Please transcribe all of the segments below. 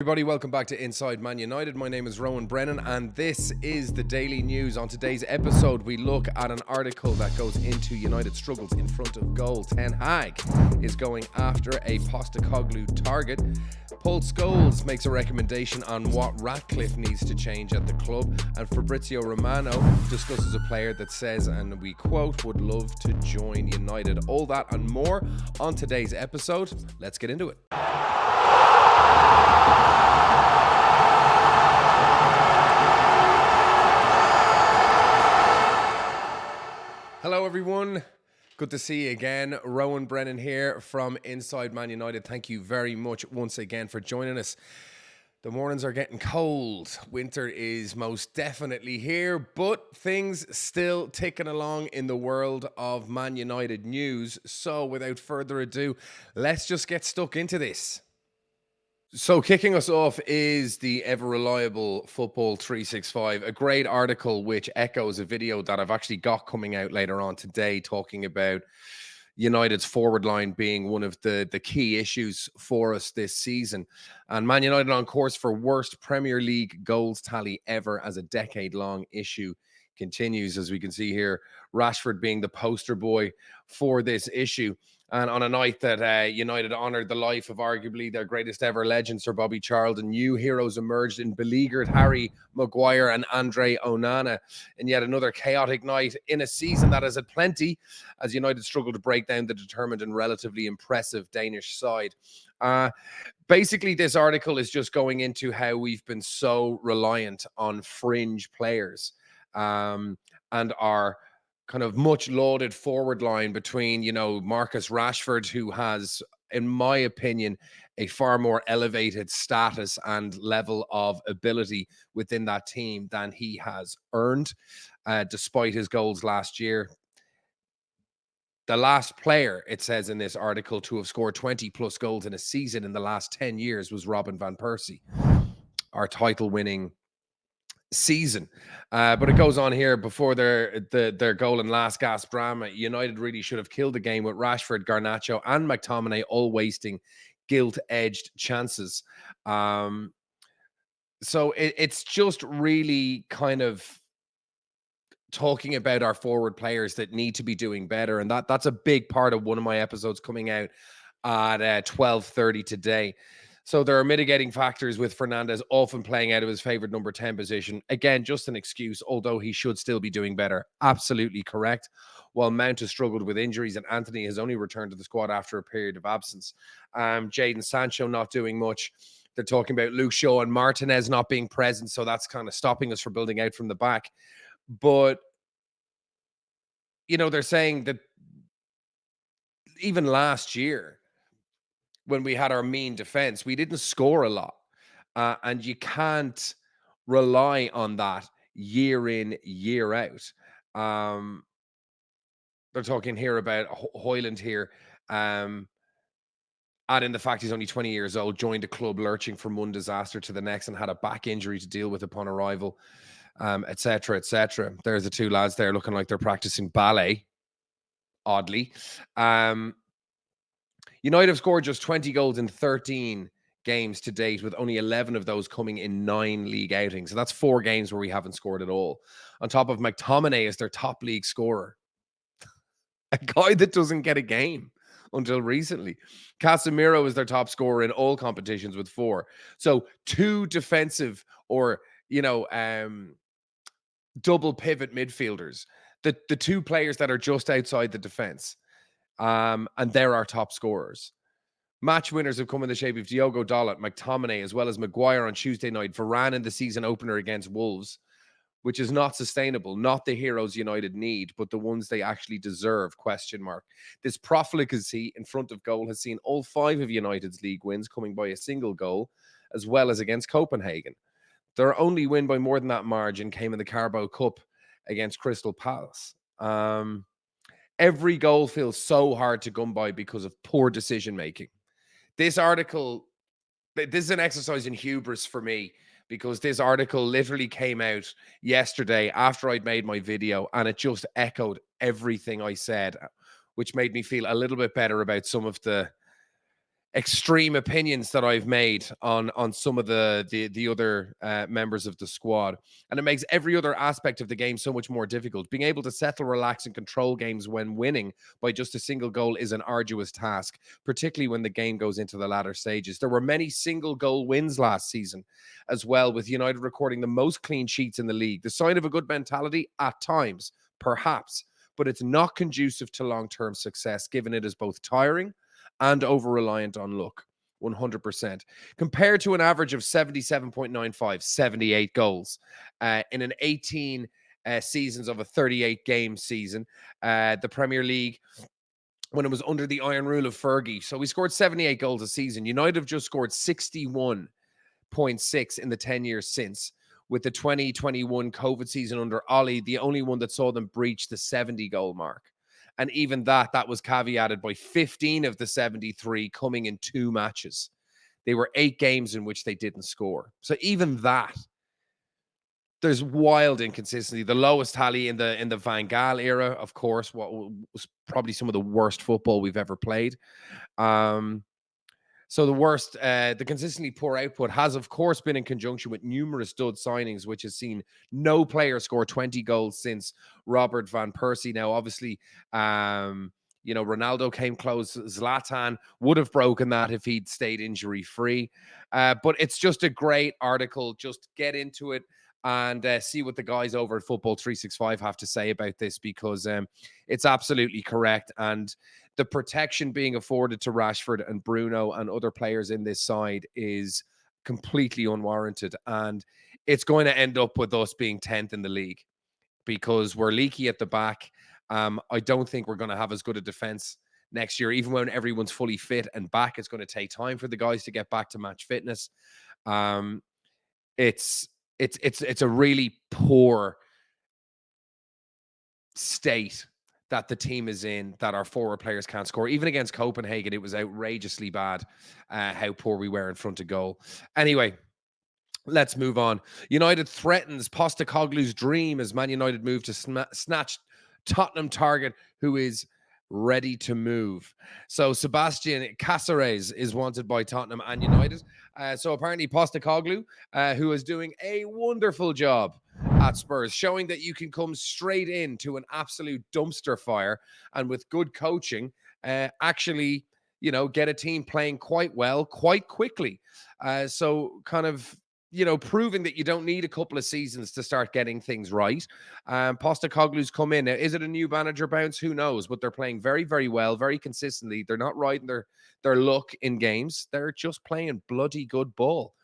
Everybody, welcome back to Inside Man United. My name is Rowan Brennan, and this is the daily news. On today's episode, we look at an article that goes into United struggles in front of goal. Ten Hag is going after a Postecoglou target. Paul Scholes makes a recommendation on what Ratcliffe needs to change at the club, and Fabrizio Romano discusses a player that says, and we quote, would love to join United. All that and more on today's episode. Let's get into it. Hello everyone, good to see you again. Rowan Brennan here from Inside Man United. Thank you very much once again for joining us. The mornings are getting cold. Winter is most definitely here, but things still ticking along in the world of Man United news. So without further ado, let's just get stuck into this. So kicking us off is the ever-reliable Football 365, a great article which echoes a video that I've actually got coming out later on today talking about United's forward line being one of the key issues for us this season. And Man United on course for worst Premier League goals tally ever as a decade-long issue continues. As we can see here, Rashford being the poster boy for this issue. And on a night that United honoured the life of arguably their greatest ever legend, Sir Bobby Charlton, new heroes emerged in beleaguered Harry Maguire and Andre Onana in yet another chaotic night in a season that has had plenty, as United struggled to break down the determined and relatively impressive Danish side. Basically, this article is just going into how we've been so reliant on fringe players and our kind of much lauded forward line between, Marcus Rashford, who has, in my opinion, a far more elevated status and level of ability within that team than he has earned, despite his goals last year. The last player, it says in this article, to have scored 20 plus goals in a season in the last 10 years was Robin van Persie, our title-winning season. But it goes on here before their goal and last gasp drama. United really should have killed the game with Rashford, Garnacho and McTominay all wasting gilt-edged chances. So it's just really kind of talking about our forward players that need to be doing better. And that's a big part of one of my episodes coming out at 12:30 today. So there are mitigating factors with Fernandes often playing out of his favorite number 10 position. Again, just an excuse, although he should still be doing better. Absolutely correct. While Mount has struggled with injuries and Anthony has only returned to the squad after a period of absence. Jadon Sancho not doing much. They're talking about Luke Shaw and Martinez not being present, so that's kind of stopping us from building out from the back. But, they're saying that even last year, when we had our mean defense, we didn't score a lot. And you can't rely on that year in, year out. They're talking here about Hoyland here, adding the fact he's only 20 years old, joined a club lurching from one disaster to the next and had a back injury to deal with upon arrival, etc., etc. There's the two lads there looking like they're practicing ballet, oddly. United have scored just 20 goals in 13 games to date, with only 11 of those coming in 9 league outings. So that's 4 games where we haven't scored at all. On top of McTominay as their top league scorer. A guy that doesn't get a game until recently. Casemiro is their top scorer in all competitions with 4. So 2 defensive or, double pivot midfielders. The 2 players that are just outside the defense. And they're our top scorers. Match winners have come in the shape of Diogo Dalot, McTominay, as well as Maguire on Tuesday night, Varane in the season opener against Wolves, which is not sustainable. Not the heroes United need, but the ones they actually deserve, ? This profligacy in front of goal has seen all 5 of United's league wins coming by a single goal, as well as against Copenhagen. Their only win by more than that margin came in the Carabao Cup against Crystal Palace. Every goal feels so hard to come by because of poor decision-making. This article, this is an exercise in hubris for me, because this article literally came out yesterday after I'd made my video, and it just echoed everything I said, which made me feel a little bit better about some of the extreme opinions that I've made on some of the other members of the squad, and it makes every other aspect of the game so much more difficult. Being able to settle, relax, and control games when winning by just a single goal is an arduous task, particularly when the game goes into the latter stages. There were many single goal wins last season as well, with United recording the most clean sheets in the league. The sign of a good mentality at times, perhaps, but it's not conducive to long-term success, given it is both tiring and over-reliant on luck. 100%. Compared to an average of 77.95, 78 goals in an 18 seasons of a 38-game season, the Premier League, when it was under the iron rule of Fergie. So we scored 78 goals a season. United have just scored 61.6 in the 10 years since, with the 2021 COVID season under Ollie, the only one that saw them breach the 70 goal mark. And even that was caveated by 15 of the 73 coming in 2 matches. They were 8 games in which they didn't score. So even that, there's wild inconsistency. The lowest tally in the Van Gaal era, of course, what was probably some of the worst football we've ever played. So the consistently poor output has, of course, been in conjunction with numerous dud signings, which has seen no player score 20 goals since Robert Van Persie. Now, obviously, Ronaldo came close. Zlatan would have broken that if he'd stayed injury-free. But it's just a great article. Just get into it and see what the guys over at Football 365 have to say about this, because it's absolutely correct. And the protection being afforded to Rashford and Bruno and other players in this side is completely unwarranted. And it's going to end up with us being 10th in the league because we're leaky at the back. I don't think we're going to have as good a defense next year, even when everyone's fully fit and back. It's going to take time for the guys to get back to match fitness. It's a really poor state that the team is in, that our forward players can't score. Even against Copenhagen, it was outrageously bad how poor we were in front of goal. Anyway, let's move on. United threatens Postecoglou's dream as Man United move to snatch Tottenham target who is ready to move. So Sebastian Cáceres is wanted by Tottenham and United. So apparently Postecoglou, who is doing a wonderful job at Spurs, showing that you can come straight into an absolute dumpster fire and with good coaching, actually, get a team playing quite well, quite quickly. So kind of, proving that you don't need a couple of seasons to start getting things right. Postecoglou's come in. Now, is it a new manager bounce? Who knows? But they're playing very, very well, very consistently. They're not riding their luck in games. They're just playing bloody good ball.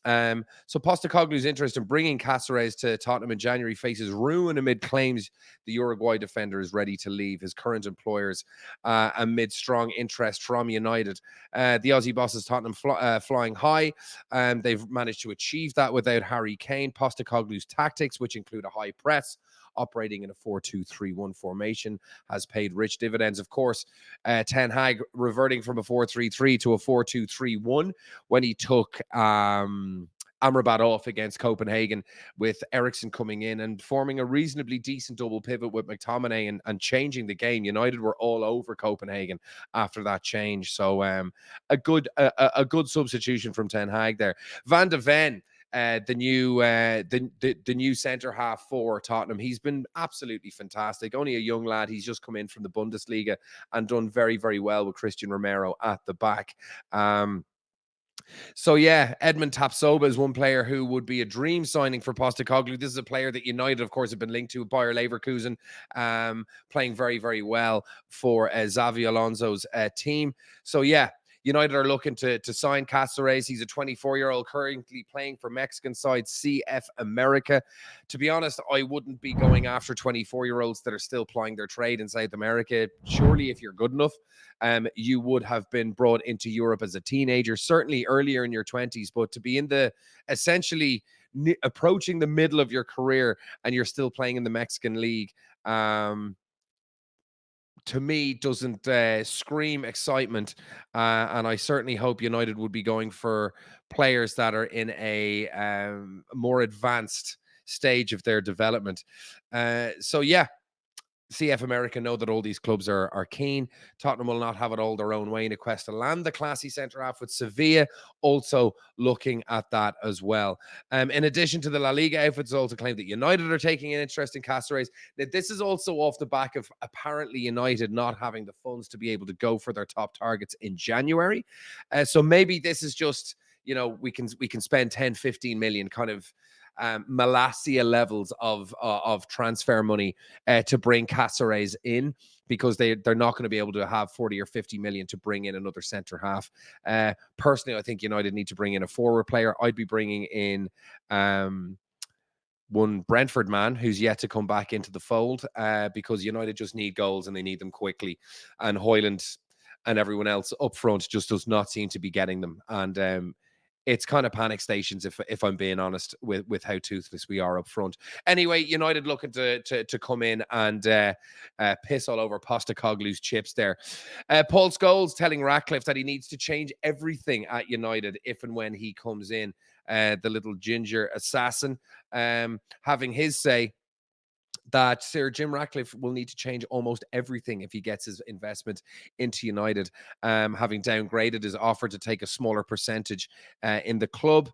So Postecoglou's interest in bringing Cáceres to Tottenham in January faces ruin amid claims the Uruguay defender is ready to leave his current employers amid strong interest from United. The Aussie bosses Tottenham flying high. They've managed to achieve that without Harry Kane. Postecoglou's tactics, which include a high press, operating in a 4-2-3-1 formation, has paid rich dividends. Of course, Ten Hag reverting from a 4-3-3 to a 4-2-3-1 when he took Amrabat off against Copenhagen, with Eriksen coming in and forming a reasonably decent double pivot with McTominay and changing the game. United were all over Copenhagen after that change. So a good substitution from Ten Hag there. Van de Ven, the new centre half for Tottenham. He's been absolutely fantastic. Only a young lad. He's just come in from the Bundesliga and done very, very well with Christian Romero at the back. So yeah, Edmund Tapsoba is one player who would be a dream signing for Postecoglou. This is a player that United, of course, have been linked to Bayer Leverkusen, playing very, very well for Xavi Alonso's team. So yeah, United are looking to sign Cáceres. He's a 24-year-old currently playing for Mexican side CF America. To be honest, I wouldn't be going after 24-year-olds that are still plying their trade in South America. Surely, if you're good enough, you would have been brought into Europe as a teenager, certainly earlier in your 20s. But to be in the essentially approaching the middle of your career and you're still playing in the Mexican league, to me, doesn't scream excitement. And I certainly hope United would be going for players that are in a more advanced stage of their development. So yeah, CF America know that all these clubs are keen. Tottenham will not have it all their own way in a quest to land the classy centre-half, with Sevilla also looking at that as well. In addition to the La Liga outfits, also claim that United are taking an interest in Cáceres. Now, this is also off the back of apparently United not having the funds to be able to go for their top targets in January. So maybe this is just, we can spend 10, 15 million kind of Malasia levels of transfer money to bring Cáceres in, because they're not going to be able to have 40 or 50 million to bring in another centre half. Personally, I think United need to bring in a forward player. I'd be bringing in one Brentford man who's yet to come back into the fold, because United just need goals and they need them quickly. And Højlund and everyone else up front just does not seem to be getting them. And it's kind of panic stations, if I'm being honest, with how toothless we are up front. Anyway, United looking to come in and piss all over Postecoglou's chips there. Paul Scholes telling Ratcliffe that he needs to change everything at United if and when he comes in. The little ginger assassin having his say that Sir Jim Ratcliffe will need to change almost everything if he gets his investment into United, having downgraded his offer to take a smaller percentage in the club.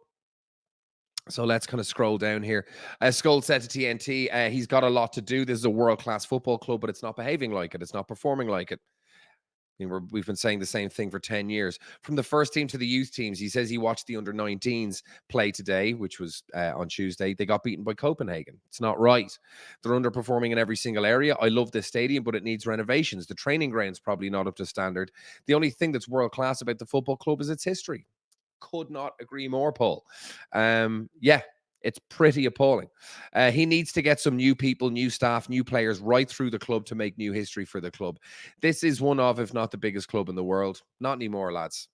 So let's kind of scroll down here. Scholes said to TNT, he's got a lot to do. This is a world-class football club, but it's not behaving like it. It's not performing like it. We've been saying the same thing for 10 years. From the first team to the youth teams, he says he watched the under-19s play today, which was on Tuesday. They got beaten by Copenhagen. It's not right. They're underperforming in every single area. I love this stadium, but it needs renovations. The training ground's probably not up to standard. The only thing that's world-class about the football club is its history. Could not agree more, Paul. It's pretty appalling. He needs to get some new people, new staff, new players right through the club to make new history for the club. This is one of, if not the biggest club in the world. Not anymore, lads.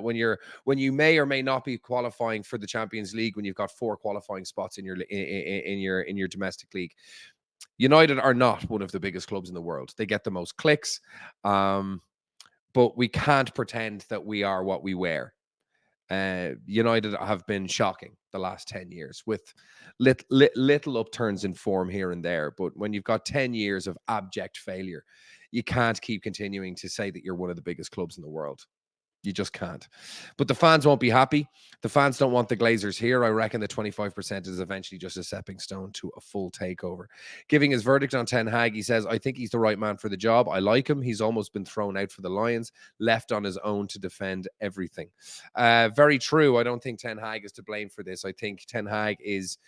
When you may or may not be qualifying for the Champions League, when you've got 4 qualifying spots in your domestic league, United are not one of the biggest clubs in the world. They get the most clicks, but we can't pretend that we are what we were. United have been shocking the last 10 years with little upturns in form here and there. But when you've got 10 years of abject failure, you can't keep continuing to say that you're one of the biggest clubs in the world. You just can't. But the fans won't be happy. The fans don't want the Glazers here. I reckon the 25% is eventually just a stepping stone to a full takeover. Giving his verdict on Ten Hag, he says, I think he's the right man for the job. I like him. He's almost been thrown out for the Lions, left on his own to defend everything. Very true. I don't think Ten Hag is to blame for this. I think Ten Hag is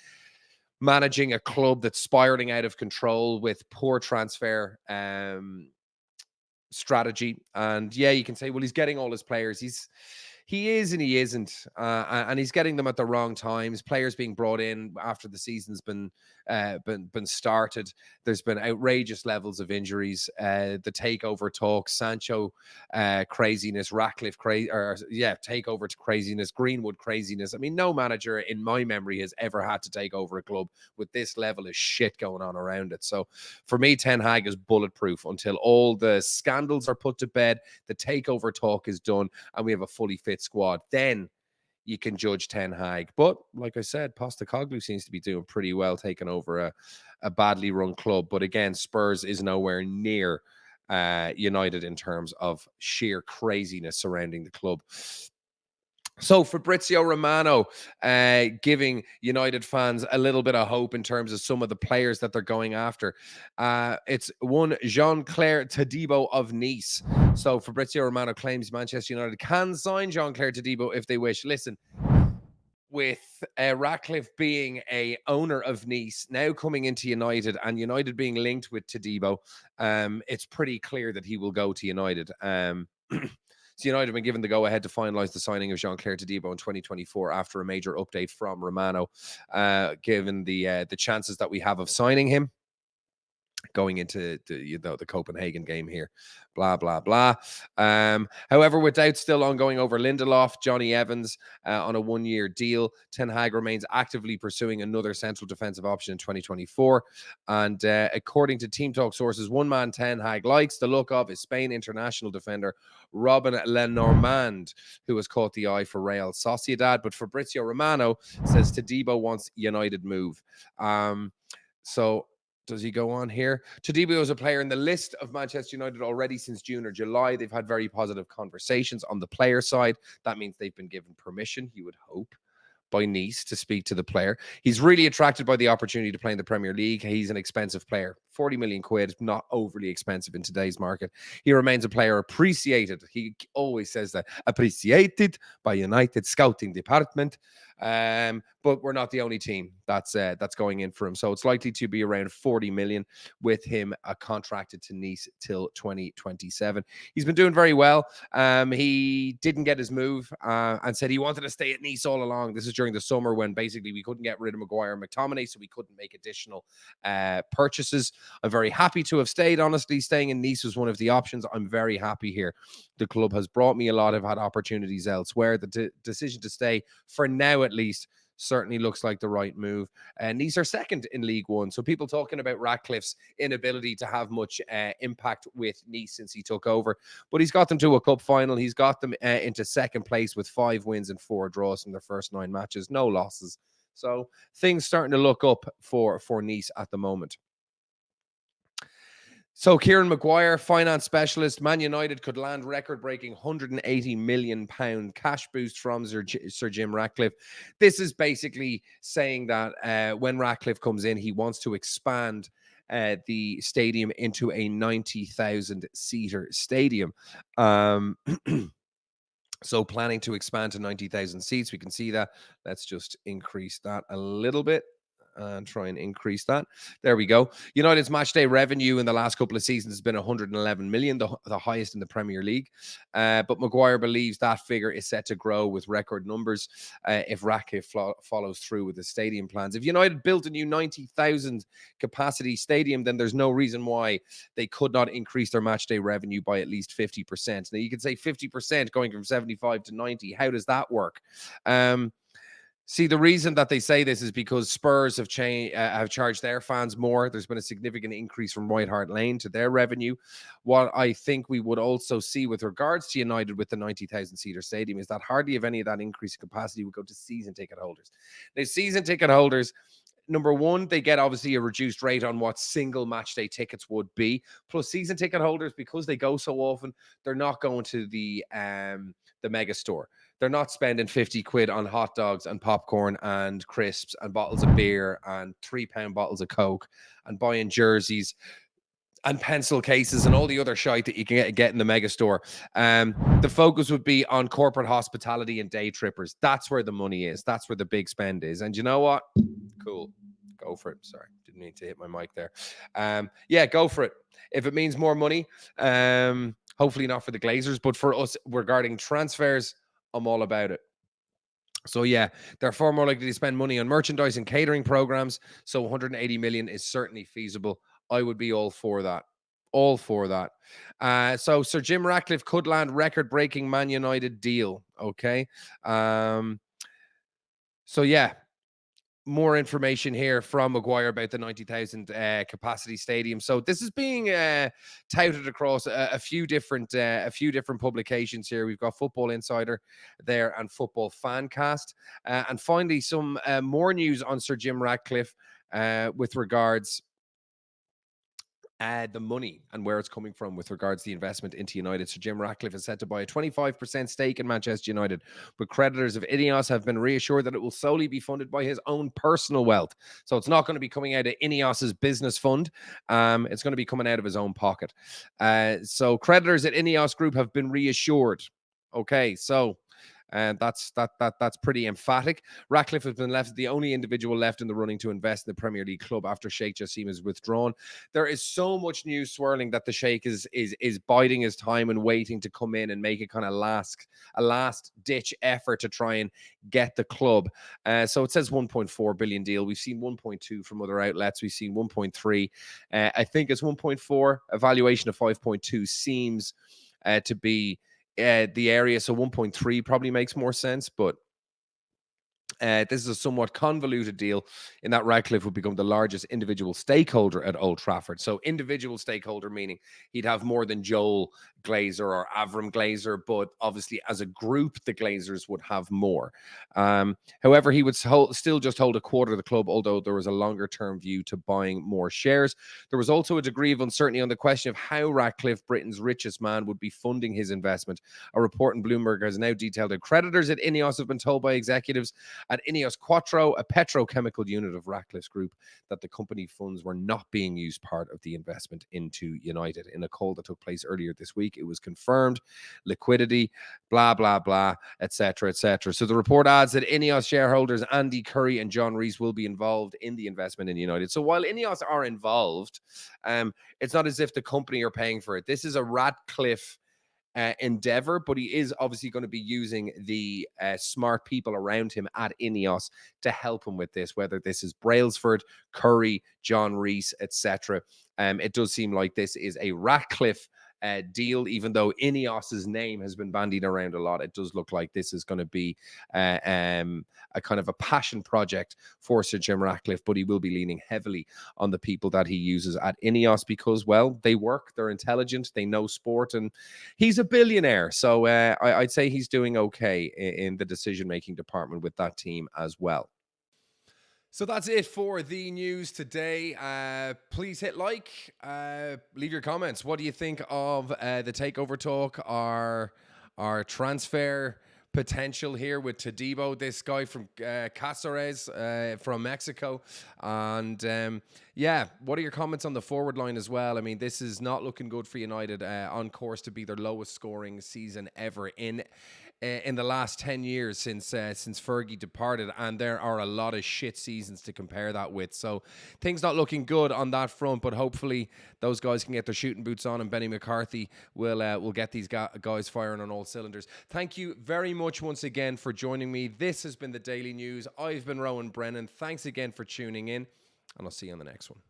managing a club that's spiraling out of control with poor transfer strategy. And yeah, you can say, well, he's getting all his players. He is and he isn't, and he's getting them at the wrong times. Players being brought in after the season's been started. There's been outrageous levels of injuries. The takeover talk, Sancho craziness, Ratcliffe takeover to craziness, Greenwood craziness. I mean, no manager in my memory has ever had to take over a club with this level of shit going on around it. So for me, Ten Hag is bulletproof until all the scandals are put to bed, the takeover talk is done, and we have a fully fit squad. Then you can judge Ten Hag. But like I said, Postecoglou seems to be doing pretty well, taking over a badly run club. But again, Spurs is nowhere near United in terms of sheer craziness surrounding the club. So Fabrizio Romano giving United fans a little bit of hope in terms of some of the players that they're going after. It's one Jean-Claire Todibo of Nice. So Fabrizio Romano claims Manchester United can sign Jean-Claire Todibo if they wish. Listen, with Ratcliffe being a owner of Nice, now coming into United, and United being linked with Todibo, it's pretty clear that he will go to United. So United have been given the go-ahead to finalise the signing of Jean-Claire Todibo in 2024 after a major update from Romano, given the chances that we have of signing him going into the Copenhagen game here, blah, blah, blah. However, with doubts still ongoing over Lindelof, Johnny Evans on a 1-year deal, Ten Hag remains actively pursuing another central defensive option in 2024. And according to Team Talk sources, one man Ten Hag likes the look of is Spain international defender Robin Lenormand, who has caught the eye for Real Sociedad. But Fabrizio Romano says Todibo wants United move. So Does he go on here? Tadibio is a player in the list of Manchester United already since June or July. They've had very positive conversations on the player side. That means they've been given permission, you would hope, by Nice to speak to the player. He's really attracted by the opportunity to play in the Premier League. He's an expensive player. 40 million quid, not overly expensive in today's market. He remains a player appreciated. He always says that, appreciated by United scouting department. But we're not the only team that's going in for him. So it's likely to be around 40 million with him contracted to Nice till 2027. He's been doing very well. He didn't get his move and said he wanted to stay at Nice all along. This is during the summer when basically we couldn't get rid of Maguire and McTominay, so we couldn't make additional purchases. I'm very happy to have stayed. Honestly, staying in Nice was one of the options. I'm very happy here. The club has brought me a lot. I've had opportunities elsewhere. The decision to stay, for now at least, certainly looks like the right move. And Nice are second in League One. So people talking about Ratcliffe's inability to have much impact with Nice since he took over. But he's got them to a cup final. He's got them into second place with 5 wins and 4 draws from their first 9 matches. No losses. So things starting to look up for Nice at the moment. So Kieran Maguire, finance specialist, Man United could land record-breaking £180 million cash boost from Sir Jim Ratcliffe. This is basically saying that when Ratcliffe comes in, he wants to expand the stadium into a 90,000-seater stadium. So planning to expand to 90,000 seats. We can see that. Let's just increase that a little bit and try and increase that. There we go. United's matchday revenue in the last couple of seasons has been 111 million, the highest in the Premier League. But Maguire believes that figure is set to grow with record numbers if Ratcliffe follows through with the stadium plans. If United built a new 90,000 capacity stadium, then there's no reason why they could not increase their matchday revenue by at least 50%. Now, you could say 50% going from 75 to 90. How does that work? See, the reason that they say this is because Spurs have charged their fans more. There's been a significant increase from White Hart Lane to their revenue. What I think we would also see with regards to United with the 90,000-seater stadium is that hardly if any of that increase in capacity would go to season ticket holders. Now, season ticket holders, number one, they get obviously a reduced rate on what single match day tickets would be. Plus, season ticket holders, because they go so often, they're not going to the mega store. They're not spending 50 quid on hot dogs and popcorn and crisps and bottles of beer and £3 bottles of Coke and buying jerseys and pencil cases and all the other shite that you can get in the mega store. The focus would be on corporate hospitality and day trippers. That's where the money is. That's where the big spend is. And you know what? Cool. Go for it. Sorry, didn't mean to hit my mic there. Yeah, go for it. If it means more money, hopefully not for the Glazers, but for us regarding transfers, I'm all about it. So yeah, they're far more likely to spend money on merchandise and catering programs. So 180 million is certainly feasible. I would be all for that. All for that. So Sir Jim Ratcliffe could land record-breaking Man United deal. Okay. So yeah, more information here from Maguire about the 90,000 capacity stadium. So this is being touted across a few different publications here. We've got Football Insider there and Football Fancast. And finally, some more news on Sir Jim Ratcliffe with regards the money and where it's coming from with regards to the investment into United. So Jim Ratcliffe is set to buy a 25% stake in Manchester United, but creditors of Ineos have been reassured that it will solely be funded by his own personal wealth. So it's not going to be coming out of Ineos's business fund. It's going to be coming out of his own pocket. So creditors at Ineos Group have been reassured. Okay, so and that's pretty emphatic. Ratcliffe has been left the only individual left in the running to invest in the Premier League club after Sheikh Jassim is withdrawn. There is so much news swirling that the Sheikh is biding his time and waiting to come in and make a kind of last ditch effort to try and get the club. So it says 1.4 billion deal. We've seen 1.2 from other outlets. We've seen 1.3. I think it's 1.4. A valuation of 5.2 seems to be the area. So 1.3 probably makes more sense, but This is a somewhat convoluted deal in that Ratcliffe would become the largest individual stakeholder at Old Trafford. So individual stakeholder meaning he'd have more than Joel Glazer or Avram Glazer, but obviously as a group, the Glazers would have more. However, he would still just hold a quarter of the club, although there was a longer-term view to buying more shares. There was also a degree of uncertainty on the question of how Ratcliffe, Britain's richest man, would be funding his investment. A report in Bloomberg has now detailed that creditors at Ineos have been told by executives at Ineos Quattro, a petrochemical unit of Ratcliffe's group, that the company funds were not being used part of the investment into United. In a call that took place earlier this week, it was confirmed liquidity, blah, blah, blah, etc., etc. So the report adds that Ineos shareholders Andy Curry and John Rees will be involved in the investment in United. So while Ineos are involved, it's not as if the company are paying for it. This is a Ratcliffe endeavor, but he is obviously going to be using the smart people around him at Ineos to help him with this, whether this is Brailsford, Curry, John Rees, etc. It does seem like this is a Ratcliffe deal, even though Ineos's name has been bandied around a lot. It does look like this is going to be a kind of a passion project for Sir Jim Ratcliffe, but he will be leaning heavily on the people that he uses at Ineos because, well, they work, they're intelligent, they know sport, and he's a billionaire. So I'd say he's doing okay in the decision-making department with that team as well. So that's it for the news today. Please hit like, leave your comments. What do you think of the takeover talk, our transfer potential here with Todibo, this guy from Cáceres from Mexico? And yeah, what are your comments on the forward line as well? I mean, this is not looking good for United, on course to be their lowest scoring season ever in the last 10 years since Fergie departed, and there are a lot of shit seasons to compare that with. So things not looking good on that front, but hopefully those guys can get their shooting boots on, and Benny McCarthy will get these guys firing on all cylinders. Thank you very much once again for joining me. This has been the Daily News. I've been Rowan Brennan. Thanks again for tuning in, and I'll see you on the next one.